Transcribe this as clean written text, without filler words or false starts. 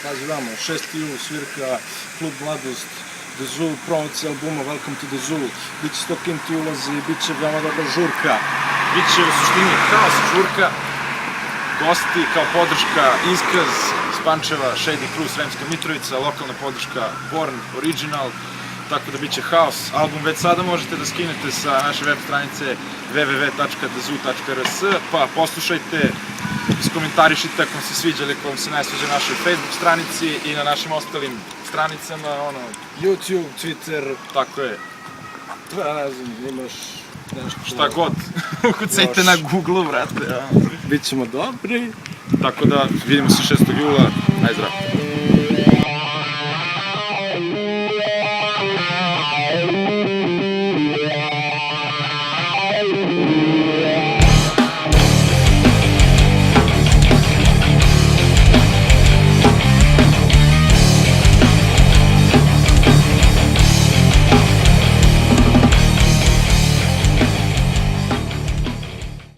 Pazi vamo, 6. jul svirka Klub Mladost, The Zoo, promocija albuma Welcome to the Zoo, bit će 100 kinti ulazi, bit će veoma dobra žurka, bit će u suštini haos žurka, gosti kao podrška, iskaz iz Pančeva, Shady Crew, Sremska Mitrovica, lokalna podrška Born Original, tako da bit će haos. Album već sada možete da skinete sa naše web stranice www.thezoo.rs, pa poslušajte, iskomentarišite ako vam se sviđa ili ako vam se ne sviđa na našoj Facebook stranici i na našim ostalim stranicama, YouTube, Twitter, tako je. Ne znam, imaš nešto... Šta god, ukucajte na Google-u, brate. Bićemo dobri. Tako da, vidimo se 6. jula, najzdrav.